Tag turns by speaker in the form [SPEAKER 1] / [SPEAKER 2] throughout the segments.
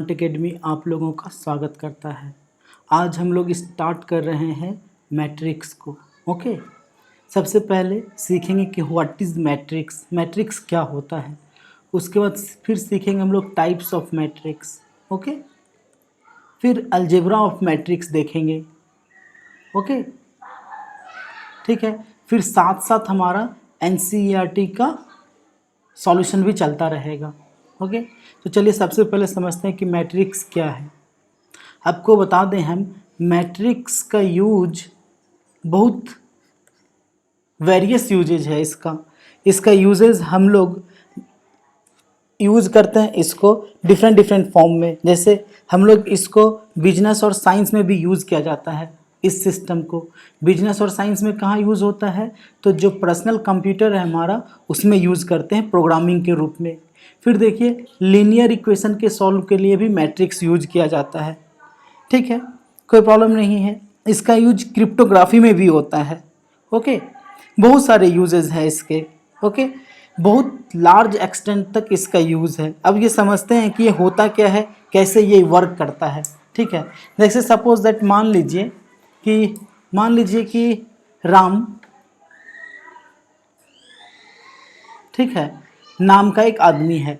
[SPEAKER 1] Academy आप लोगों का स्वागत करता है। आज हम लोग स्टार्ट कर रहे हैं मैट्रिक्स को। ओके, सबसे पहले सीखेंगे कि व्हाट इज़ मैट्रिक्स, मैट्रिक्स क्या होता है। उसके बाद फिर सीखेंगे हम लोग टाइप्स ऑफ मैट्रिक्स। ओके, फिर अलजेब्रा ऑफ मैट्रिक्स देखेंगे। ओके, ठीक है। फिर साथ साथ हमारा एनसीईआरटी का सॉल्यूशन भी चलता रहेगा। ओके, तो चलिए सबसे पहले समझते हैं कि मैट्रिक्स क्या है। आपको बता दें, हम मैट्रिक्स का यूज बहुत वेरियस यूजेज है इसका यूजेज हम लोग यूज़ करते हैं इसको डिफरेंट फॉर्म में। जैसे हम लोग इसको बिजनेस और साइंस में भी यूज़ किया जाता है। इस सिस्टम को बिजनेस और साइंस में कहाँ यूज़ होता है, तो जो पर्सनल कंप्यूटर है हमारा उसमें यूज़ करते हैं प्रोग्रामिंग के रूप में। फिर देखिए, लीनियर इक्वेशन के सॉल्व के लिए भी मैट्रिक्स यूज किया जाता है। ठीक है, कोई प्रॉब्लम नहीं है। इसका यूज क्रिप्टोग्राफी में भी होता है। ओके, बहुत सारे यूजेस हैं इसके। ओके, बहुत लार्ज एक्सटेंट तक इसका यूज़ है। अब ये समझते हैं कि ये होता क्या है, कैसे ये वर्क करता है। ठीक है, जैसे सपोज दैट मान लीजिए कि राम, ठीक है, नाम का एक आदमी है।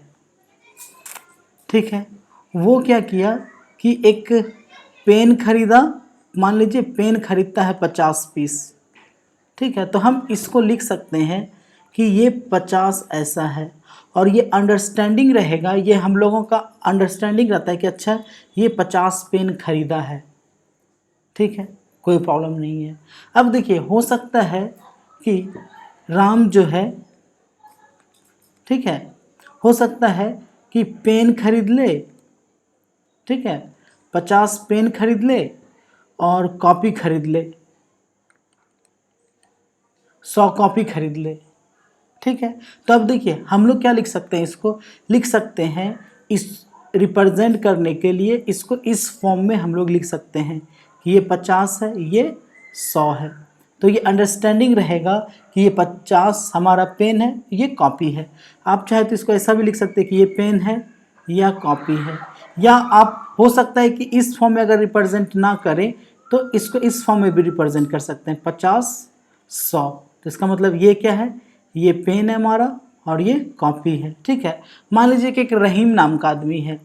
[SPEAKER 1] ठीक है, वो क्या किया कि एक पेन खरीदा। मान लीजिए पेन खरीदता है 50 पीस। ठीक है, तो हम इसको लिख सकते हैं कि ये 50 ऐसा है, और ये अंडरस्टैंडिंग रहेगा। ये हम लोगों का अंडरस्टैंडिंग रहता है कि अच्छा ये 50 पेन खरीदा है। ठीक है, कोई प्रॉब्लम नहीं है। अब देखिए, हो सकता है कि राम जो है, ठीक है, हो सकता है कि पेन खरीद ले। ठीक है, 50 पेन खरीद ले और कॉपी खरीद ले, 100 कॉपी खरीद ले। ठीक है, तो अब देखिए हम लोग क्या लिख सकते हैं, इसको लिख सकते हैं, इस रिप्रेजेंट करने के लिए इसको इस फॉर्म में हम लोग लिख सकते हैं कि ये 50 है, ये 100 है। तो ये अंडरस्टैंडिंग रहेगा कि ये 50 हमारा पेन है, ये कॉपी है। आप चाहे तो इसको ऐसा भी लिख सकते हैं कि ये पेन है या कॉपी है, या आप हो सकता है कि इस फॉर्म में अगर रिप्रेजेंट ना करें तो इसको इस फॉर्म में भी रिप्रेजेंट कर सकते हैं, 50 100। तो इसका मतलब ये क्या है, ये पेन है हमारा और ये कॉपी है। ठीक है, मान लीजिए कि एक रहीम नाम का आदमी है।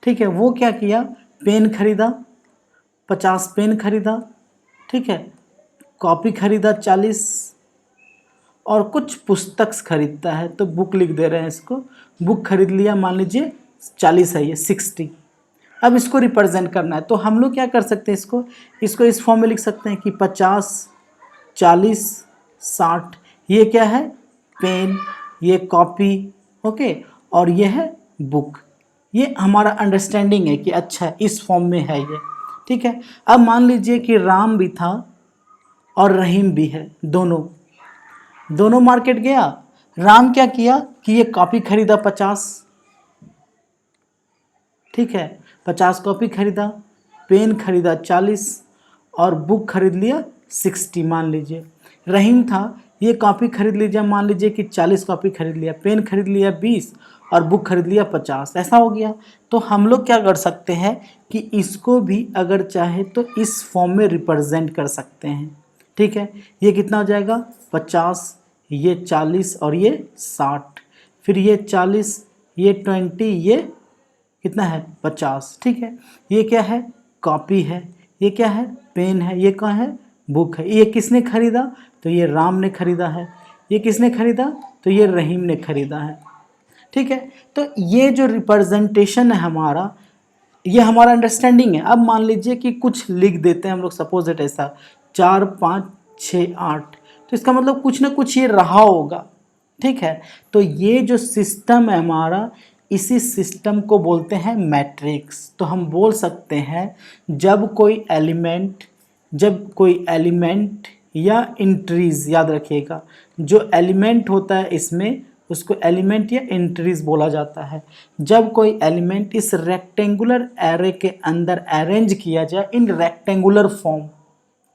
[SPEAKER 1] ठीक है, वो क्या किया, पेन खरीदा, 50 पेन खरीदा। ठीक है, कॉपी खरीदा 40, और कुछ पुस्तक खरीदता है, तो बुक लिख दे रहे हैं इसको। बुक खरीद लिया, मान लीजिए 40 है, ये 60। अब इसको रिप्रेजेंट करना है, तो हम लोग क्या कर सकते हैं, इसको इस फॉर्म में लिख सकते हैं कि 50 40 60। ये क्या है, पेन, ये कॉपी। ओके, और ये है बुक। ये हमारा अंडरस्टैंडिंग है कि अच्छा इस फॉर्म में है ये। ठीक है, अब मान लीजिए कि राम भी था और रहीम भी है, दोनों मार्केट गया। राम क्या किया कि ये कॉपी खरीदा 50। ठीक है, 50 कॉपी खरीदा, पेन खरीदा 40 और बुक खरीद लिया 60। मान लीजिए रहीम था, ये कॉपी खरीद लीजिए, मान लीजिए कि 40 कॉपी खरीद लिया, पेन खरीद लिया 20 और बुक खरीद लिया 50। ऐसा हो गया। तो हम लोग क्या कर सकते हैं कि इसको भी अगर चाहे तो इस फॉर्म में रिप्रेजेंट कर सकते हैं। ठीक है, ये कितना हो जाएगा, 50, ये 40 और ये 60, फिर ये 40, ये 20, ये कितना है 50। ठीक है, ये क्या है, कॉपी है, ये क्या है, पेन है, ये क्या है, बुक है। ये किसने खरीदा, तो ये राम ने खरीदा है। ये किसने खरीदा, तो ये रहीम ने खरीदा है। ठीक है, तो ये जो रिप्रेजेंटेशन है हमारा, ये हमारा अंडरस्टैंडिंग है। अब मान लीजिए कि कुछ लिख देते हैं हम लोग, सपोज इट ऐसा 4 5 6 8, तो इसका मतलब कुछ ना कुछ ये रहा होगा। ठीक है, तो ये जो सिस्टम है हमारा, इसी सिस्टम को बोलते हैं मैट्रिक्स। तो हम बोल सकते हैं जब कोई एलिमेंट या इंट्रीज, याद रखिएगा, जो एलिमेंट होता है इसमें उसको एलिमेंट या इंट्रीज बोला जाता है। जब कोई एलिमेंट इस रेक्टेंगुलर एरे के अंदर अरेंज किया जाए इन रेक्टेंगुलर फॉर्म।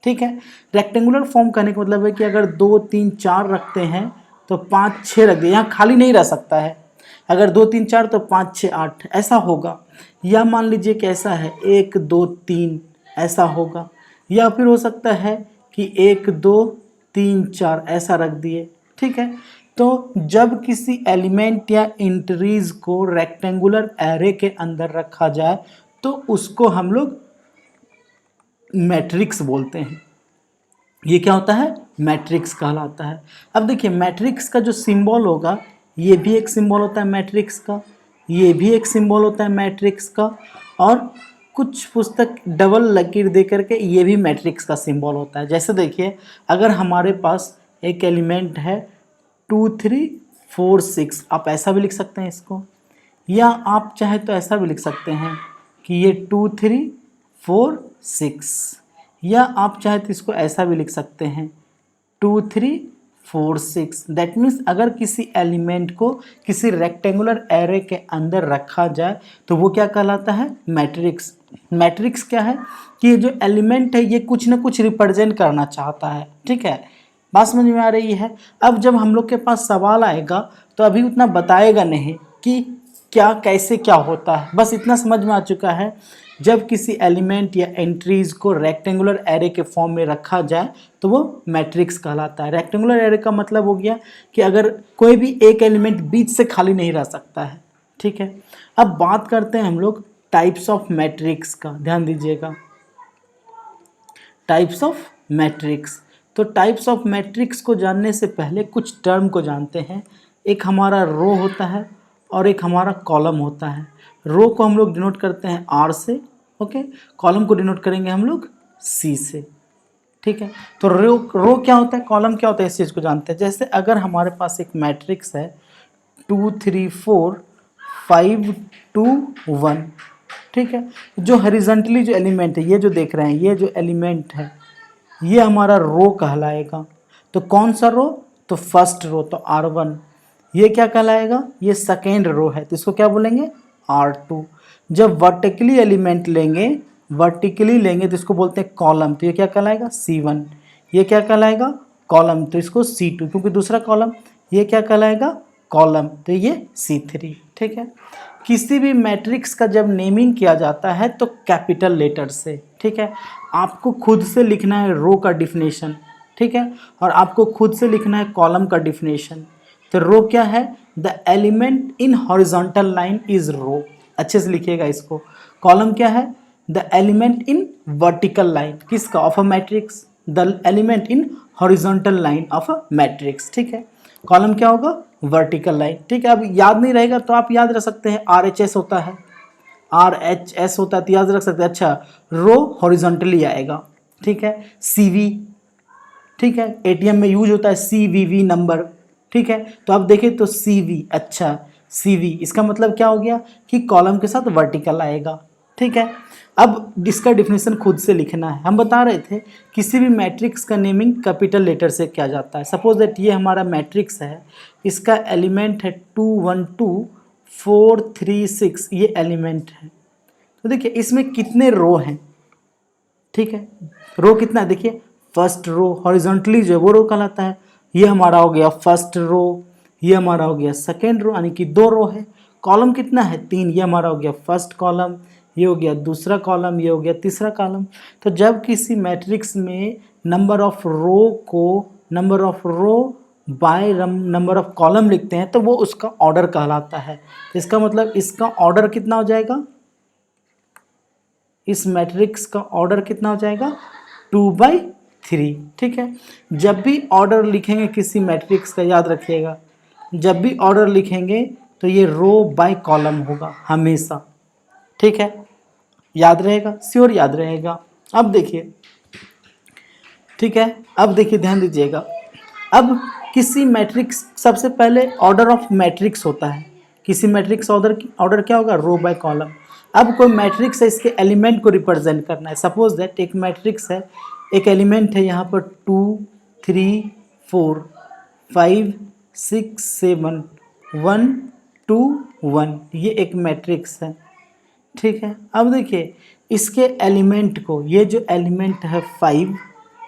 [SPEAKER 1] ठीक है, रेक्टेंगुलर फॉर्म कहने का मतलब है कि अगर 2 3 4 रखते हैं तो 5 6 रख दिए, यहाँ खाली नहीं रह सकता है। अगर 2 3 4 तो 5 6 8 ऐसा होगा। या मान लीजिए कैसा है 1 2 3 ऐसा होगा। या फिर हो सकता है कि 1 2 3 4 ऐसा रख दिए। ठीक है, तो जब किसी एलिमेंट या इंट्रीज को रेक्टेंगुलर एरे के अंदर रखा जाए तो उसको हम लोग मैट्रिक्स बोलते हैं। ये क्या होता है? मैट्रिक्स कहलाता है। अब देखिए मैट्रिक्स का जो सिंबल होगा, ये भी एक सिंबल होता है मैट्रिक्स का, ये भी एक सिंबल होता है मैट्रिक्स का, और कुछ पुस्तक डबल लकीर दे करके ये भी मैट्रिक्स का सिंबल होता है। जैसे देखिए अगर हमारे पास एक एलिमेंट है 2 3 4 6, आप ऐसा भी लिख सकते हैं इसको, या आप चाहे तो ऐसा भी लिख सकते हैं कि ये 2 3 4 6, या आप चाहे तो इसको ऐसा भी लिख सकते हैं 2 3 4 6। दैट मीन्स अगर किसी एलिमेंट को किसी रेक्टेंगुलर एरे के अंदर रखा जाए तो वो क्या कहलाता है? मैट्रिक्स। मैट्रिक्स क्या है कि ये जो एलिमेंट है ये कुछ ना कुछ रिप्रेजेंट करना चाहता है। ठीक है, बात समझ में आ रही है। अब जब हम लोग के पास सवाल आएगा तो अभी उतना बताएगा नहीं कि क्या कैसे क्या होता है, बस इतना समझ में आ चुका है जब किसी एलिमेंट या एंट्रीज को रेक्टेंगुलर एरे के फॉर्म में रखा जाए तो वो मैट्रिक्स कहलाता है। रेक्टेंगुलर एरे का मतलब हो गया कि अगर कोई भी एक एलिमेंट बीच से खाली नहीं रह सकता है। ठीक है, अब बात करते हैं हम लोग टाइप्स ऑफ मैट्रिक्स का। ध्यान दीजिएगा, टाइप्स ऑफ मैट्रिक्स। तो टाइप्स ऑफ मैट्रिक्स को जानने से पहले कुछ टर्म को जानते हैं। एक हमारा रो होता है और एक हमारा कॉलम होता है। रो को हम लोग डिनोट करते हैं आर से, ओके, कॉलम को डिनोट करेंगे हम लोग सी से। ठीक है, तो रो क्या होता है, कॉलम क्या होता है, इस चीज़ को जानते हैं। जैसे अगर हमारे पास एक मैट्रिक्स है 2 3 4 5 2 1, ठीक है, जो हॉरिजॉन्टली जो एलिमेंट है ये जो देख रहे हैं, ये जो एलिमेंट है ये हमारा रो कहलाएगा। तो कौन सा रो? तो फर्स्ट रो, तो R1। ये क्या कहलाएगा? ये सेकेंड रो है, तो इसको क्या बोलेंगे? R2। जब वर्टिकली एलिमेंट लेंगे, वर्टिकली लेंगे तो इसको बोलते हैं कॉलम, तो ये क्या कहलाएगा? C1। ये क्या कहलाएगा? कॉलम, तो इसको C2, क्योंकि दूसरा कॉलम। ये क्या कहलाएगा? कॉलम, तो ये C3। ठीक है, किसी भी मैट्रिक्स का जब नेमिंग किया जाता है तो कैपिटल लेटर से। ठीक है, आपको खुद से लिखना है रो का डिफिनेशन, ठीक है, और आपको खुद से लिखना है कॉलम का डिफिनेशन। तो रो क्या है? The element in horizontal line is row, अच्छे से लिखिएगा इसको। कॉलम क्या है? The element in vertical line, किसका? Of a matrix. The element in horizontal line of a matrix. ठीक है, कॉलम क्या होगा? Vertical line. ठीक है, अब याद नहीं रहेगा तो आप याद रख सकते हैं RHS होता है, RHS होता है तो याद रख सकते हैं। अच्छा, रो हॉरिजॉन्टली आएगा। ठीक है, CV, ठीक है, ATM में यूज होता है CVV नंबर। ठीक है, तो आप देखें तो CV, अच्छा CV, इसका मतलब क्या हो गया कि कॉलम के साथ वर्टिकल आएगा। ठीक है, अब इसका डिफिनेशन खुद से लिखना है। हम बता रहे थे किसी भी मैट्रिक्स का नेमिंग कैपिटल लेटर से किया जाता है। सपोज दैट ये हमारा मैट्रिक्स है, इसका एलिमेंट है 2 1 2 4 3 6, ये एलिमेंट है। तो देखिए इसमें कितने रो हैं? ठीक है, रो कितना है? देखिए फर्स्ट रो, हॉरिजॉन्टली जो है वो रो कहलाता है। ये हमारा हो गया फर्स्ट रो, ये हमारा हो गया सेकेंड रो, यानी कि 2 रो है। कॉलम कितना है? 3, ये हमारा हो गया फर्स्ट कॉलम, ये हो गया दूसरा कॉलम, ये हो गया तीसरा कॉलम। तो जब किसी मैट्रिक्स में नंबर ऑफ रो को number of row by number of column लिखते हैं तो वो उसका ऑर्डर कहलाता है। इसका मतलब इसका ऑर्डर कितना हो जाएगा? इस मैट्रिक्स का ऑर्डर कितना हो जाएगा? 2/3। ठीक है, जब भी ऑर्डर लिखेंगे किसी मैट्रिक्स का, याद रखिएगा, जब भी ऑर्डर लिखेंगे तो ये रो बाय कॉलम होगा हमेशा। ठीक है, याद रहेगा, श्योर याद रहेगा। अब देखिए, ठीक है, अब देखिए ध्यान दीजिएगा। अब किसी मैट्रिक्स, सबसे पहले ऑर्डर ऑफ मैट्रिक्स होता है। किसी मैट्रिक्स ऑर्डर क्या होगा? रो बाय कॉलम। अब कोई मैट्रिक्स है, इसके एलिमेंट को रिप्रेजेंट करना है। सपोज दैट एक मैट्रिक्स है, एक एलिमेंट है यहाँ पर 2 3 4 5 6 7 1 2 1, ये एक मैट्रिक्स है। ठीक है, अब देखिए इसके एलिमेंट को, ये जो एलिमेंट है 5,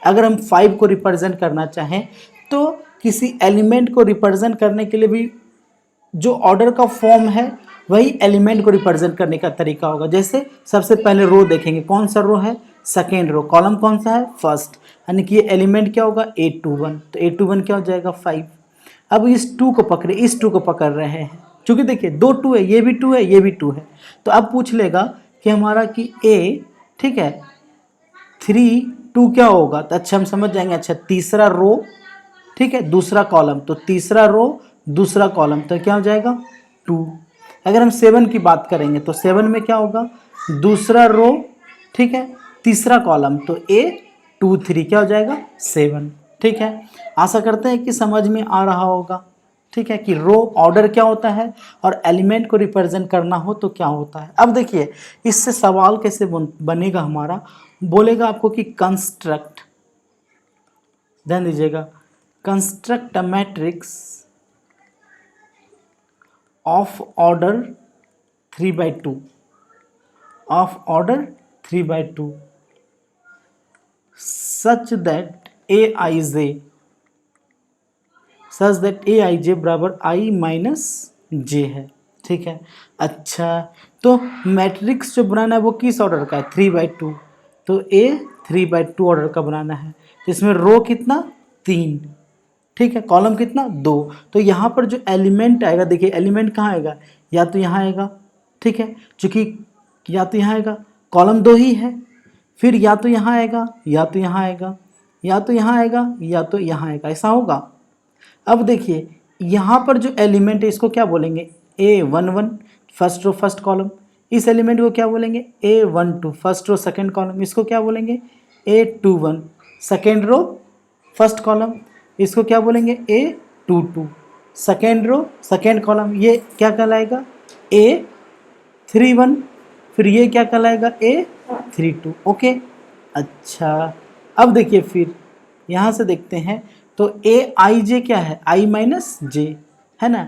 [SPEAKER 1] अगर हम 5 को रिप्रेजेंट करना चाहें तो किसी एलिमेंट को रिप्रेजेंट करने के लिए भी जो ऑर्डर का फॉर्म है वही एलिमेंट को रिप्रेजेंट करने का तरीका होगा। जैसे सबसे पहले रो देखेंगे, कौन सा रो है, सेकेंड रो, कॉलम कौन सा है, फर्स्ट, यानी कि ये एलिमेंट क्या होगा 821, तो 821 क्या हो जाएगा 5। अब इस 2 को पकड़े, इस 2 को पकड़ रहे हैं, क्योंकि देखिए 2 2 है, ये भी 2 है, ये भी 2 है, तो अब पूछ लेगा कि हमारा कि ए, ठीक है, 3 2 क्या होगा, तो अच्छा हम समझ जाएंगे, अच्छा तीसरा रो, ठीक है, दूसरा कॉलम, तो तीसरा रो दूसरा कॉलम, तो क्या हो जाएगा 2। अगर हम 7 की बात करेंगे तो 7 में क्या होगा, दूसरा रो, ठीक है, तीसरा कॉलम, तो ए 2 3 क्या हो जाएगा 7। ठीक है, आशा करते हैं कि समझ में आ रहा होगा। ठीक है, कि रो ऑर्डर क्या होता है और एलिमेंट को रिप्रेजेंट करना हो तो क्या होता है। अब देखिए इससे सवाल कैसे बनेगा हमारा, बोलेगा आपको कि कंस्ट्रक्ट, ध्यान दीजिएगा, construct a matrix of order 3/2, of order 3/2 such that a i j बराबर आई माइनस जे है। ठीक है, अच्छा तो मैट्रिक्स जो बनाना है वो किस ऑर्डर का है, 3/2, तो ए 3/2 ऑर्डर का बनाना है, तो इसमें रो कितना 3, ठीक है, कॉलम कितना 2, तो यहाँ पर जो एलिमेंट आएगा, देखिए एलिमेंट कहाँ आएगा, या तो यहाँ आएगा, ठीक है, चूँकि या तो यहाँ आएगा, कॉलम 2 ही है, फिर या तो यहाँ आएगा, या तो यहाँ आएगा, या तो यहाँ आएगा, या तो यहाँ आएगा, ऐसा होगा। अब देखिए यहाँ पर जो एलिमेंट है इसको क्या बोलेंगे, A11 first row first column, इस एलिमेंट को क्या बोलेंगे A12 first row second column, इसको क्या बोलेंगे A21 second row first column, इसको क्या बोलेंगे A22 second row second column, ये क्या कहलाएगा A31, फिर ये क्या कहलाएगा A32। ओके, अच्छा अब देखिए फिर यहाँ से देखते हैं, तो ए आई जे क्या है, आई माइनस जे है ना,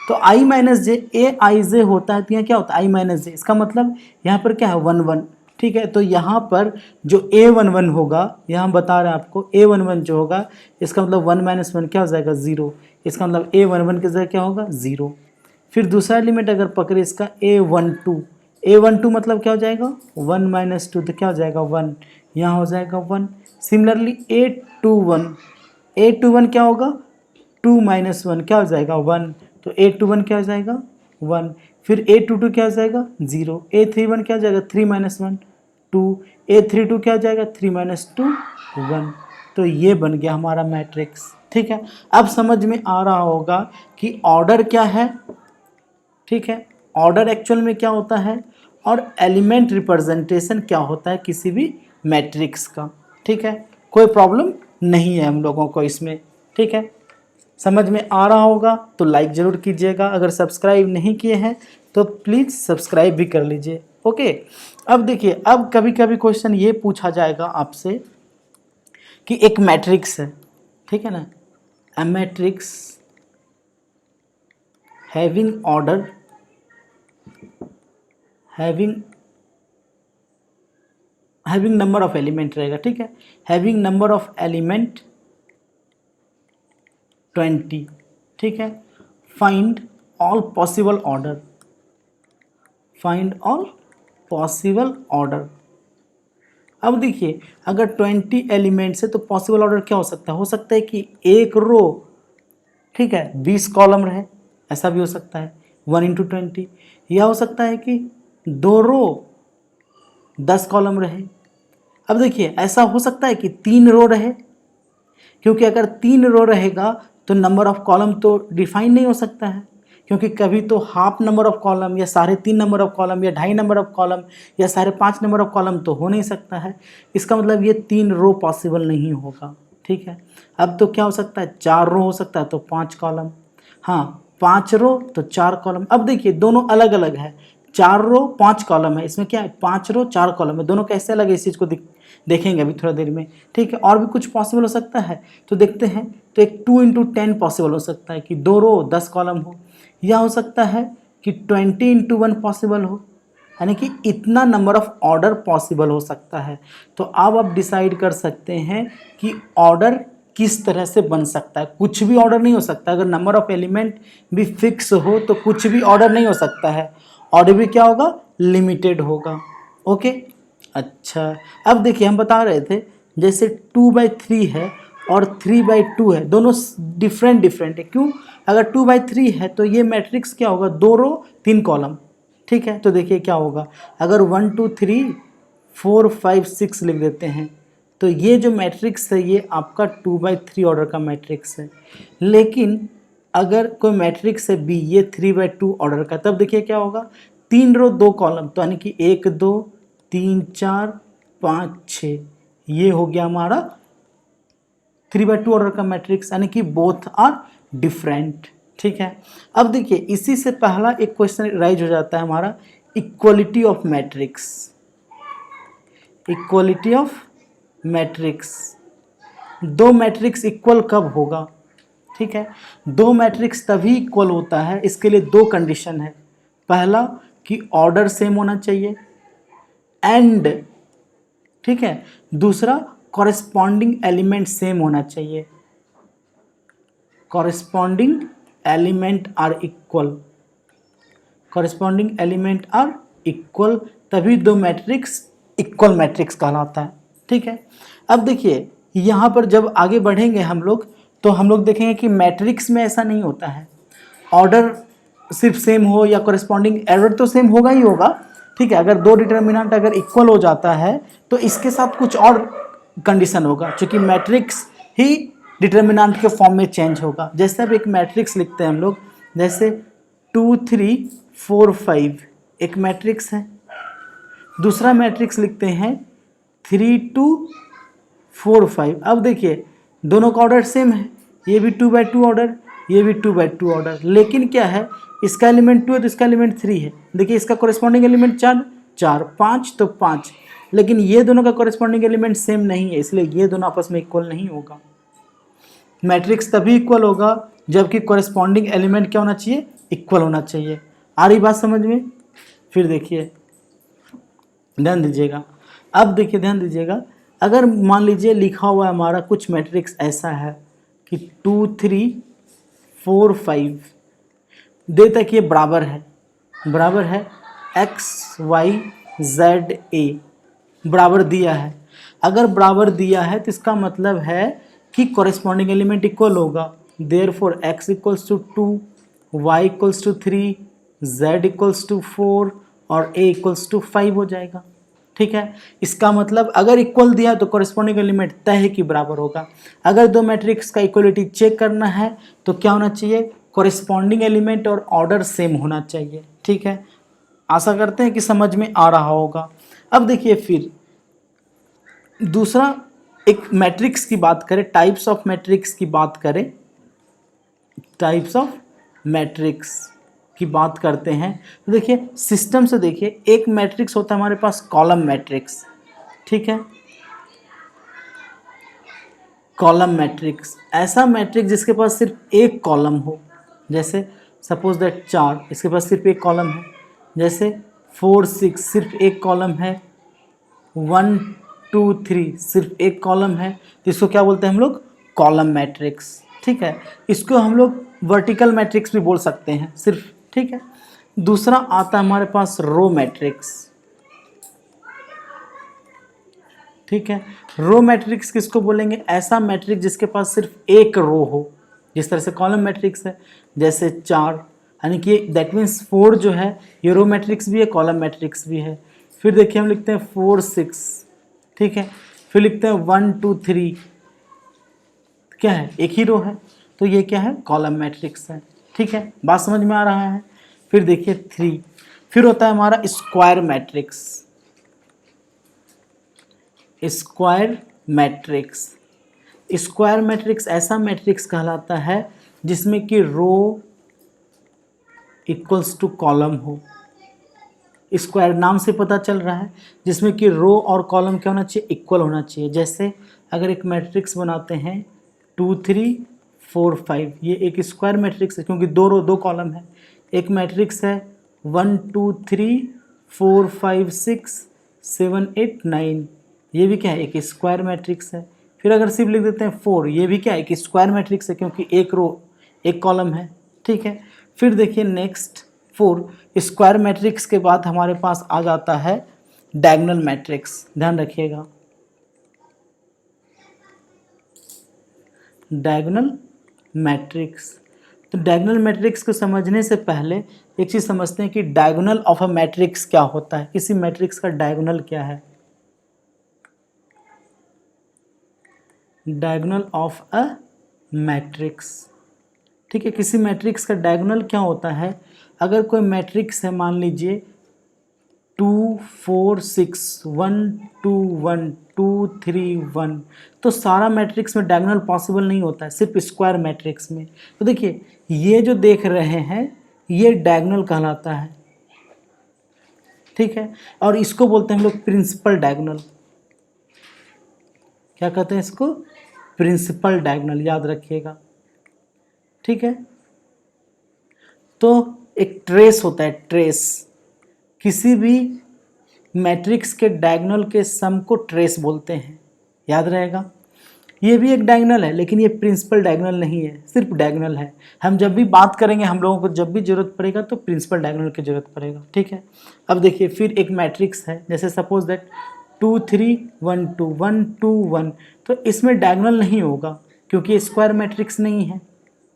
[SPEAKER 1] तो आई माइनस जे ए आई जे होता है, तो यहाँ क्या होता है आई माइनस जे, इसका मतलब यहाँ पर क्या है 1 1। ठीक है, तो यहाँ पर जो A11 होगा, यहाँ बता रहे हैं आपको A11 जो होगा, इसका मतलब 1 - 1 क्या हो जाएगा 0, इसका मतलब A11 की जगह क्या होगा 0। फिर दूसरा एलिमेंट अगर पकड़े इसका A12 मतलब क्या हो जाएगा 1 - 2, तो क्या हो जाएगा 1, यहाँ हो जाएगा 1। सिमिलरली A21 क्या होगा 2 - 1 क्या हो जाएगा 1, तो A21 क्या हो जाएगा 1। फिर A22 क्या हो जाएगा 0, A31 क्या हो जाएगा 3 - 1 2, A32 क्या हो जाएगा 3 - 2 1। तो ये बन गया हमारा मैट्रिक्स। ठीक है, अब समझ में आ रहा होगा कि ऑर्डर क्या है। ठीक है, ऑर्डर एक्चुअल में क्या होता है और एलिमेंट रिप्रेजेंटेशन क्या होता है किसी भी मैट्रिक्स का। ठीक है, कोई प्रॉब्लम नहीं है हम लोगों को इसमें। ठीक है, समझ में आ रहा होगा तो लाइक ज़रूर कीजिएगा, अगर सब्सक्राइब नहीं किए हैं तो प्लीज़ सब्सक्राइब भी कर लीजिए। ओके, अब देखिए, अब कभी कभी क्वेश्चन ये पूछा जाएगा आपसे कि एक मैट्रिक्स है, ठीक है ना, a matrix having order having number of element रहेगा। ठीक है, हैविंग नंबर ऑफ एलिमेंट 20। ठीक है, find all possible order, find all possible order. अब देखिए अगर 20 एलिमेंट्स है तो पॉसिबल ऑर्डर क्या हो सकता है कि एक रो, ठीक है, 20 कॉलम रहे, ऐसा भी हो सकता है 1 × 20, या हो सकता है कि 2 रो 10 कॉलम रहे। अब देखिए ऐसा हो सकता है कि 3 रो रहे, क्योंकि अगर 3 रो रहेगा तो नंबर ऑफ कॉलम तो डिफाइन नहीं हो सकता है, क्योंकि कभी तो हाफ नंबर ऑफ कॉलम या 3.5 नंबर ऑफ कॉलम या 2.5 नंबर ऑफ कॉलम या 5.5 नंबर ऑफ कॉलम तो हो नहीं सकता है। इसका मतलब ये 3 रो पॉसिबल नहीं होगा। ठीक है, अब तो क्या हो सकता है 4 रो हो सकता है तो 5 कॉलम, हाँ 5 रो तो 4 कॉलम। अब देखिए दोनों अलग अलग है, 4 रो 5 कॉलम है, इसमें क्या है 5 रो 4 कॉलम है, दोनों कैसे अलग है इस चीज़ को देखेंगे अभी थोड़ा देर में। ठीक है, और भी कुछ पॉसिबल हो सकता है तो देखते हैं, तो एक 2 × 10 पॉसिबल हो सकता है कि 2 रो 10 कॉलम हो, या हो सकता है कि 20 × 1 पॉसिबल हो, यानी कि इतना नंबर ऑफ ऑर्डर पॉसिबल हो सकता है। तो अब आप डिसाइड कर सकते हैं कि ऑर्डर किस तरह से बन सकता है, कुछ भी ऑर्डर नहीं हो सकता। अगर नंबर ऑफ एलिमेंट भी फिक्स हो तो कुछ भी ऑर्डर नहीं हो सकता है, ऑर्डर भी क्या होगा, लिमिटेड होगा। ओके, अच्छा अब देखिए हम बता रहे थे जैसे 2/3 है और 3/2 है, दोनों डिफरेंट है। क्यों, अगर 2/3 है तो ये मैट्रिक्स क्या होगा, 2 रो 3 कॉलम। ठीक है, तो देखिए क्या होगा, अगर 1 2 3 4 5 6 लिख देते हैं तो ये जो मैट्रिक्स है ये आपका 2/3 ऑर्डर का मैट्रिक्स है। लेकिन अगर कोई मैट्रिक्स है बी, ये 3/2 ऑर्डर का, तब देखिए क्या होगा, 3 रो 2 कॉलम, तो यानी कि 1 2 3 4 5 6, ये हो गया हमारा 3/2 ऑर्डर का मैट्रिक्स, यानी कि बोथ आर डिफरेंट। ठीक है, अब देखिए इसी से पहला एक क्वेश्चन राइज हो जाता है हमारा, equality of matrix. Equality of matrix, दो मैट्रिक्स इक्वल कब होगा। ठीक है, दो मैट्रिक्स तभी इक्वल होता है, इसके लिए दो कंडीशन है। पहला कि ऑर्डर सेम होना चाहिए, एंड ठीक है, दूसरा कॉरेस्पॉन्डिंग एलिमेंट सेम होना चाहिए। Corresponding element are equal, corresponding element are equal, तभी दो मैट्रिक्स इक्वल मैट्रिक्स कहलाता है। ठीक है, अब देखिए यहाँ पर जब आगे बढ़ेंगे हम लोग तो हम लोग देखेंगे कि मैट्रिक्स में ऐसा नहीं होता है, ऑर्डर सिर्फ सेम हो या कॉरेस्पॉन्डिंग एरर तो सेम होगा ही होगा। ठीक है, अगर दो डिटर्मिनेंट अगर इक्वल हो जाता है तो इसके साथ कुछ और कंडीशन होगा, क्योंकि मैट्रिक्स ही डिटर्मिनेंट के फॉर्म में चेंज होगा। जैसे अब एक मैट्रिक्स लिखते हैं हम लोग, जैसे 2 3 4 5 एक मैट्रिक्स है। दूसरा मैट्रिक्स लिखते हैं 3 2 4 5। अब देखिए दोनों का ऑर्डर सेम है, ये भी 2/2 ऑर्डर, ये भी 2/2 ऑर्डर, लेकिन क्या है, इसका एलिमेंट 2 है तो इसका एलिमेंट 3 है। देखिए इसका कॉरेस्पॉन्डिंग एलिमेंट 4 4 5 तो 5, लेकिन ये दोनों का कॉरेस्पॉन्डिंग एलिमेंट सेम नहीं है, इसलिए ये दोनों आपस में इक्वल नहीं होगा। मैट्रिक्स तभी इक्वल होगा जबकि कॉरेस्पॉन्डिंग एलिमेंट क्या होना चाहिए, इक्वल होना चाहिए। आ रही बात समझ में। फिर देखिए ध्यान दीजिएगा, अब देखिए ध्यान दीजिएगा, अगर मान लीजिए लिखा हुआ है हमारा कुछ मैट्रिक्स ऐसा है कि 2 3 4 5 दे तक ये बराबर है x y z a, बराबर दिया है। अगर बराबर दिया है तो इसका मतलब है कि कॉरेस्पॉन्डिंग एलिमेंट इक्वल होगा। Therefore x equals to 2, y equals to 3, z equals to 4 और a इक्वल्स टू 5 हो जाएगा। ठीक है, इसका मतलब अगर इक्वल दिया तो कॉरेस्पॉन्डिंग एलिमेंट तय है कि बराबर होगा। अगर दो मैट्रिक्स का इक्वलिटी चेक करना है तो क्या होना चाहिए, कॉरेस्पॉन्डिंग एलिमेंट और ऑर्डर सेम होना चाहिए। ठीक है, आशा करते हैं कि समझ में आ रहा होगा। अब देखिए फिर दूसरा एक मैट्रिक्स की बात करें, टाइप्स ऑफ मैट्रिक्स की बात करें, टाइप्स ऑफ मैट्रिक्स की बात करते हैं तो देखिए सिस्टम से देखिए, एक मैट्रिक्स होता है हमारे पास कॉलम मैट्रिक्स। ठीक है, कॉलम मैट्रिक्स, ऐसा मैट्रिक्स जिसके पास सिर्फ एक कॉलम हो, जैसे सपोज दैट 4, इसके पास सिर्फ एक कॉलम है। जैसे 4 6 सिर्फ एक कॉलम है, 1 2 3 सिर्फ एक कॉलम है, तो इसको क्या बोलते हैं हम लोग, कॉलम मैट्रिक्स। ठीक है, इसको हम लोग वर्टिकल मैट्रिक्स भी बोल सकते हैं सिर्फ। ठीक है, दूसरा आता है हमारे पास रो मैट्रिक्स। ठीक है, रो मैट्रिक्स किसको बोलेंगे, ऐसा मैट्रिक्स जिसके पास सिर्फ एक रो हो, जिस तरह से कॉलम मैट्रिक्स है। जैसे 4, यानी कि दैट मीन्स 4 जो है ये रो मैट्रिक्स भी है, कॉलम मैट्रिक्स भी है। फिर देखिए हम लिखते हैं 4 6, ठीक है, फिर लिखते हैं 1 2 3, क्या है, एक ही रो है, तो ये क्या है, कॉलम मैट्रिक्स है। ठीक है, बात समझ में आ रहा है। फिर देखिए 3, फिर होता है हमारा square matrix. Square matrix, square matrix ऐसा मैट्रिक्स कहलाता है जिसमें कि रो इक्वल्स टू कॉलम हो। स्क्वायर नाम से पता चल रहा है, जिसमें कि रो और कॉलम क्या होना चाहिए, इक्वल होना चाहिए। जैसे अगर एक मैट्रिक्स बनाते हैं 2 3 4 5, ये एक स्क्वायर मैट्रिक्स है क्योंकि दो रो दो कॉलम है। एक मैट्रिक्स है 1 2 3 4 5 6 7 8 9, ये भी क्या है, एक स्क्वायर मैट्रिक्स है। फिर अगर सिर्फ लिख देते हैं 4, ये भी क्या है कि स्क्वायर मैट्रिक्स है क्योंकि एक रो एक कॉलम है, ठीक है। फिर देखिए नेक्स्ट 4, स्क्वायर मैट्रिक्स के बाद हमारे पास आ जाता है डायगोनल मैट्रिक्स, ध्यान रखिएगा। डायगोनल मैट्रिक्स, तो डायगोनल मैट्रिक्स को समझने से पहले एक चीज़ समझते हैं कि डायगोनल ऑफ अ मैट्रिक्स क्या होता है, किसी मैट्रिक्स का डायगोनल क्या है। डायगोनल ऑफ अ मैट्रिक्स, ठीक है, किसी मैट्रिक्स का डायगोनल क्या होता है। अगर कोई मैट्रिक्स है, मान लीजिए 2 4 6 1 2 1 2 3 1, तो सारा मैट्रिक्स में डायगोनल पॉसिबल नहीं होता है, सिर्फ स्क्वायर मैट्रिक्स में। तो देखिए ये जो देख रहे हैं ये डायगोनल कहलाता है, ठीक है। और इसको बोलते हैं हम लोग प्रिंसिपल डायगोनल। क्या कहते हैं इसको? प्रिंसिपल डायगोनल, याद रखिएगा, ठीक है। तो एक ट्रेस होता है, ट्रेस, किसी भी मैट्रिक्स के डायगोनल के सम को ट्रेस बोलते हैं, याद रहेगा। ये भी एक डायगोनल है लेकिन ये प्रिंसिपल डायगोनल नहीं है, सिर्फ डायगोनल है। हम जब भी बात करेंगे, हम लोगों को जब भी जरूरत पड़ेगा तो प्रिंसिपल डायगोनल की जरूरत पड़ेगा, ठीक है। अब देखिए फिर एक मैट्रिक्स है, जैसे सपोज दैट 2 3 1 2 1 2 1, तो इसमें डायगोनल नहीं होगा क्योंकि स्क्वायर मैट्रिक्स नहीं है,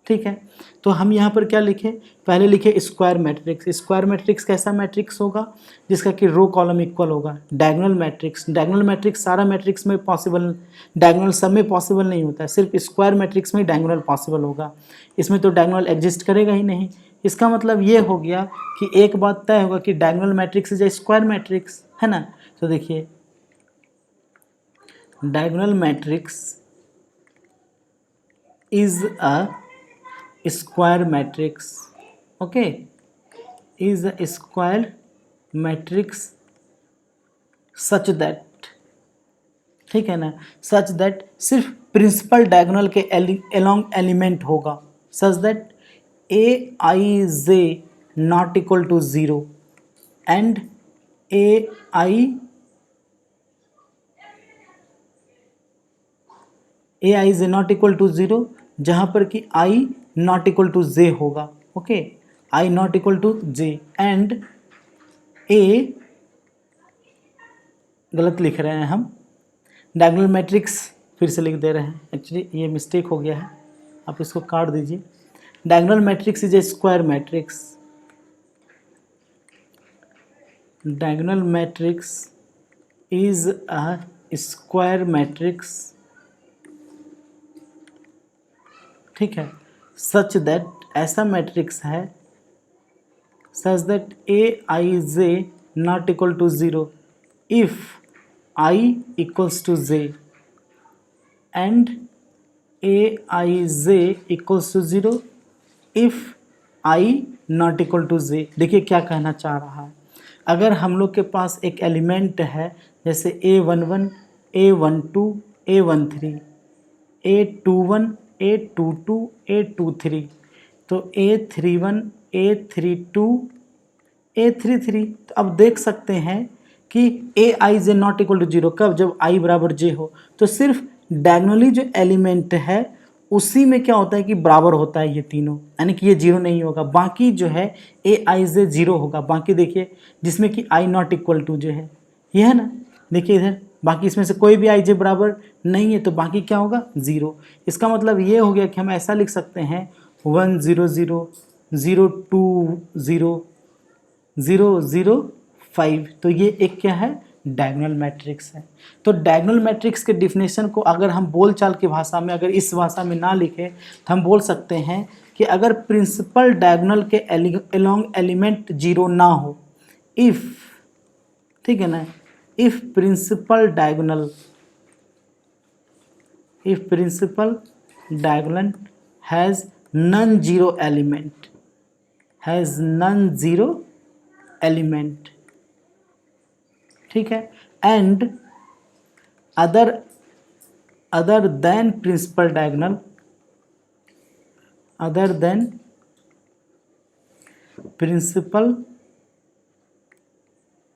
[SPEAKER 1] ठीक है। तो हम यहाँ पर क्या लिखे, पहले लिखे स्क्वायर मैट्रिक्स। स्क्वायर मैट्रिक्स कैसा मैट्रिक्स होगा? जिसका कि रो कॉलम इक्वल होगा। डायगोनल मैट्रिक्स, डायगोनल मैट्रिक्स सारा मैट्रिक्स में पॉसिबल, डायगोनल सब में पॉसिबल नहीं होता है, सिर्फ स्क्वायर मैट्रिक्स में डायगोनल पॉसिबल होगा, इसमें तो डायगोनल एग्जिस्ट करेगा ही नहीं। इसका मतलब ये हो गया कि एक बात तय होगा कि diagonal matrix is a square matrix, है ना। तो देखिए diagonal matrix is a square matrix, okay, is a square matrix such that, ठीक है ना, such that सिर्फ प्रिंसिपल डायगोनल के along एलिमेंट होगा, such that aij not equal to 0 and ai is not equal to 0, जहाँ पर कि i not equal to j होगा, okay, i not equal to j, and a, गलत लिख रहे हैं हम, डायगोनल मैट्रिक्स फिर से लिख दे रहे हैं, एक्चुअली ये मिस्टेक हो गया है, आप इसको काट दीजिए। Diagonal matrix is a square matrix, diagonal matrix is a square matrix, ठीक है, सच दैट, ऐसा मैट्रिक्स है, such that a i j not equal to 0 if i equals to j and a i j equals to 0 if i not equal to j. देखिए क्या कहना चाह रहा है, अगर हम लोग के पास एक एलिमेंट है जैसे A11 A12 A13 A21 A22 A23, तो A31 A32 A33, तो अब देख सकते हैं कि ए i j not equal to 0 कब, जब आई बराबर जे हो। तो सिर्फ डायगोनली जो एलिमेंट है उसी में क्या होता है कि बराबर होता है ये तीनों, यानी कि ये 0 नहीं होगा, बाकी जो है ए आई जे 0 होगा। बाकी देखिए जिसमें कि आई नॉट इक्वल टू जो है ये है ना, देखिए इधर बाकी इसमें से कोई भी आई जे बराबर नहीं है, तो बाकी क्या होगा 0। इसका मतलब ये हो गया कि हम ऐसा लिख सकते हैं 1 0 0 0 2 0 0 0 5, तो ये एक क्या है डायगोनल मैट्रिक्स है। तो डायगोनल मैट्रिक्स के डिफिनेशन को अगर हम बोलचाल की भाषा में, अगर इस भाषा में ना लिखें तो हम बोल सकते हैं कि अगर प्रिंसिपल डायगोनल के अलोंग एलिमेंट 0 ना हो, इफ़, ठीक है ना, if principal diagonal has non zero element, ठीक है, and other than principal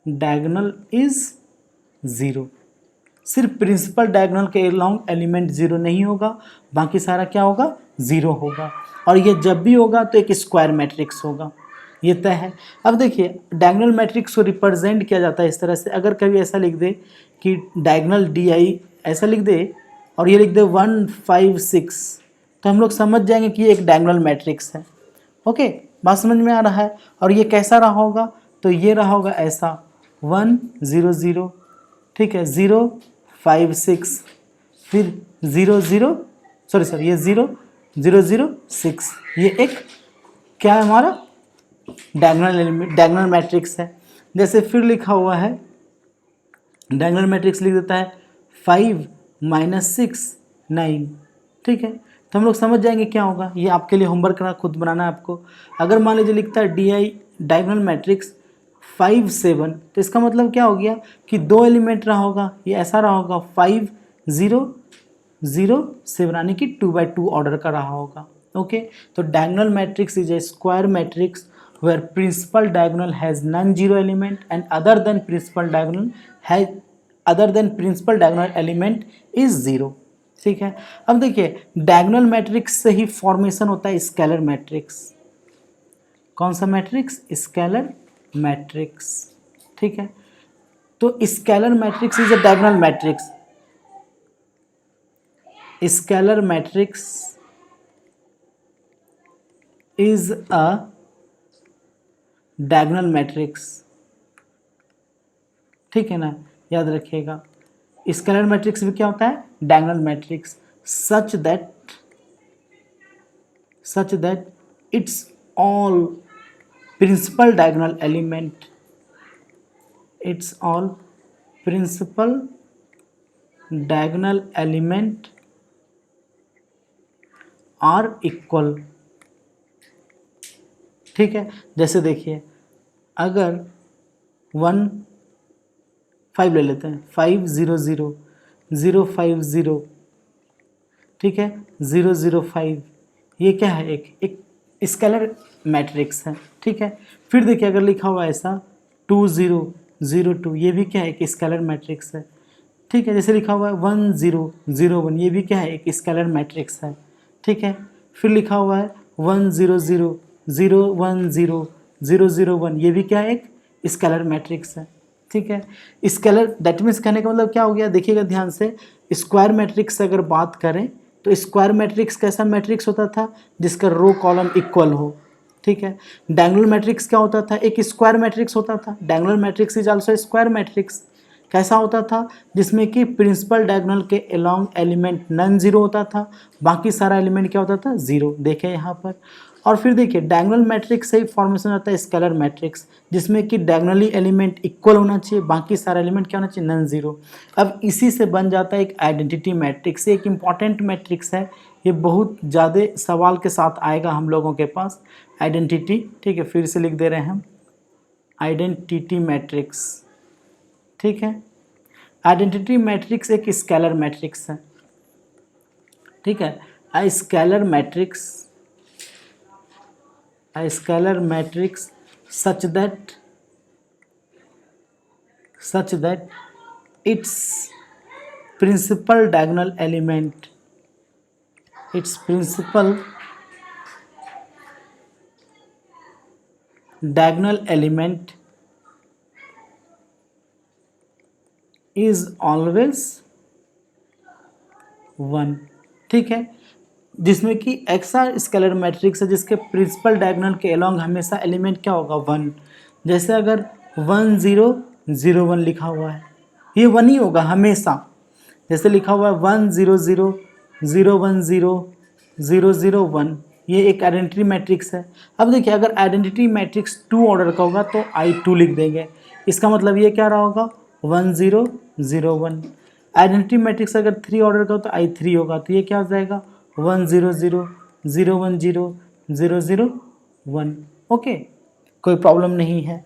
[SPEAKER 1] diagonal, is 0, सिर्फ प्रिंसिपल डायगोनल के अलॉन्ग एलिमेंट जीरो नहीं होगा, बाकी सारा क्या होगा, जीरो होगा। और ये जब भी होगा तो एक स्क्वायर मैट्रिक्स होगा, ये तय है। अब देखिए डायगोनल मैट्रिक्स को रिप्रेजेंट किया जाता है इस तरह से, अगर कभी ऐसा लिख दे कि डायगोनल डी आई ऐसा लिख दे और ये लिख दे 1 5 6, तो हम लोग समझ जाएंगे कि ये एक डायगोनल मैट्रिक्स है। ओके, बात समझ में आ रहा है। और ये कैसा रहा होगा, तो ये रहा होगा ऐसा 1 0 0, ठीक है, 0 5 6, फिर 0 0, सॉरी ये 0 0 0 6, ये एक क्या है हमारा डायगोनल एलिमेंट, डायगोनल मैट्रिक्स है। जैसे फिर लिखा हुआ है डायगोनल मैट्रिक्स लिख देता है 5 -6 9, ठीक है, तो हम लोग समझ जाएंगे क्या होगा। ये आपके लिए होमवर्क करना, खुद बनाना है आपको। अगर मान लीजिए लिखता है डी आई डायगोनल मैट्रिक्स 5 7, तो इसका मतलब क्या हो गया कि दो एलिमेंट रहा होगा, ये ऐसा रहा होगा 5 0 0 7, यानी कि 2x2 ऑर्डर का रहा होगा। ओके, तो diagonal matrix is a square matrix where principal diagonal has non-zero element and other than principal diagonal element is zero, ठीक है। अब देखिए डायगोनल मैट्रिक्स से ही फॉर्मेशन होता है स्केलर मैट्रिक्स। कौन सा मैट्रिक्स, स्केलर मैट्रिक्स, ठीक है। तो scalar matrix is a diagonal matrix, scalar matrix is a diagonal matrix, ठीक है ना, याद रखिएगा। स्केलर मैट्रिक्स भी क्या होता है, diagonal matrix, such that it's all principal diagonal element, it's all principal diagonal element are equal, ठीक है। जैसे देखिए अगर 1 5 ले लेते हैं, 5 0 0 0 5 0, ठीक है, 0 0 5, ये क्या है, एक स्केलर मैट्रिक्स है, ठीक है। फिर देखिए अगर लिखा हुआ है ऐसा 2 0 0 2, ये भी क्या है, एक स्केलर मैट्रिक्स है, ठीक है। जैसे लिखा हुआ है 1 0 0 1, ये भी क्या है, एक स्केलर मैट्रिक्स है, ठीक है। फिर लिखा हुआ है 1 0 0 0 1 0 0 0 1, ये भी क्या है, एक स्केलर मैट्रिक्स है, ठीक है। स्केलर दैट मीन्स कहने का मतलब क्या हो गया, देखिएगा ध्यान से, स्क्वायर मैट्रिक्स से अगर बात करें तो स्क्वायर मैट्रिक्स कैसा मैट्रिक्स होता था, जिसका रो कॉलम इक्वल हो, ठीक है। डायगोनल मैट्रिक्स क्या होता था, एक स्क्वायर मैट्रिक्स होता था। Diagonal matrix is also square matrix, कैसा होता था, जिसमें कि प्रिंसिपल डायगोनल के अलॉन्ग एलिमेंट नॉन जीरो होता था, बाकी सारा एलिमेंट क्या होता था, जीरो, देखें यहाँ पर। और फिर देखिए डायगोनल मैट्रिक्स से ही फॉर्मेशन होता है स्केलर मैट्रिक्स, जिसमें कि डायगोनली एलिमेंट इक्वल होना चाहिए, बाकी सारा एलिमेंट क्या होना चाहिए, नॉन जीरो। अब इसी से बन जाता है एक आइडेंटिटी मैट्रिक्स, एक इम्पॉर्टेंट मैट्रिक्स है, ये बहुत ज़्यादा सवाल के साथ आएगा हम लोगों के पास, आइडेंटिटी, ठीक है। फिर से लिख दे रहे हैं हम आइडेंटिटी मैट्रिक्स, ठीक है। आइडेंटिटी मैट्रिक्स एक स्केलर मैट्रिक्स है, ठीक है। a scalar matrix such that its principal diagonal element is always 1, ठीक है। जिसमें कि एक्सा स्केलर मैट्रिक्स है जिसके प्रिंसिपल डायगोनल के अलॉन्ग हमेशा एलिमेंट क्या होगा, 1। जैसे अगर 1 0 0 1 लिखा हुआ है, ये 1 ही होगा हमेशा। जैसे लिखा हुआ है 1 0 0 0 1 0 0 0 1, ये एक आइडेंटिटी मैट्रिक्स है। अब देखिए अगर आइडेंटिटी मैट्रिक्स 2 ऑर्डर का होगा तो I2 लिख देंगे, इसका मतलब ये क्या रहा होगा, 1 0 0 1। आइडेंटिटी मैट्रिक्स अगर 3 ऑर्डर का हो तो I3 होगा, तो ये क्या हो जाएगा, 1 0 0 0 1 0 0 0 1, ओके, कोई प्रॉब्लम नहीं है।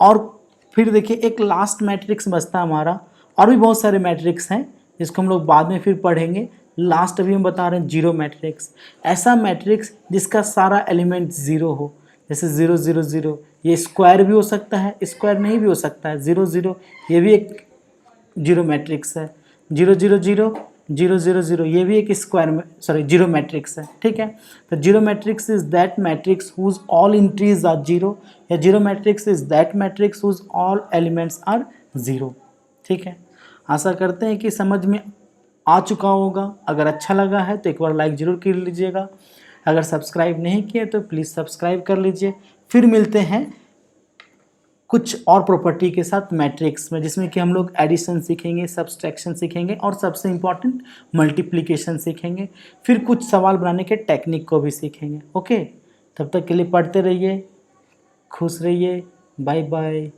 [SPEAKER 1] और फिर देखिए एक लास्ट मैट्रिक्स बचता है हमारा, और भी बहुत सारे मैट्रिक्स हैं जिसको हम लोग बाद में फिर पढ़ेंगे। लास्ट अभी हम बता रहे हैं जीरो मैट्रिक्स, ऐसा मैट्रिक्स जिसका सारा एलिमेंट ज़ीरो हो, जैसे 0 0 0, ये स्क्वायर भी हो सकता है, स्क्वायर नहीं भी हो सकता है, 0 0, ये भी एक जीरो मैट्रिक्स है। 0 0 0 0 0 0, ये भी एक स्क्वायर में सॉरी जीरो मैट्रिक्स है, ठीक है। तो zero matrix is that matrix whose all entries are zero, या zero matrix is that matrix whose all elements are zero, ठीक है। आशा करते हैं कि समझ में आ चुका होगा। अगर अच्छा लगा है तो एक बार लाइक ज़रूर कर लीजिएगा। अगर सब्सक्राइब नहीं किए तो प्लीज़ सब्सक्राइब कर लीजिए। फिर मिलते हैं कुछ और प्रॉपर्टी के साथ मैट्रिक्स में, जिसमें कि हम लोग एडिशन सीखेंगे, सब्सट्रैक्शन सीखेंगे और सबसे इम्पॉर्टेंट मल्टीप्लिकेशन सीखेंगे। फिर कुछ सवाल बनाने के टेक्निक को भी सीखेंगे। ओके, तब तक के लिए पढ़ते रहिए, खुश रहिए, बाय बाय।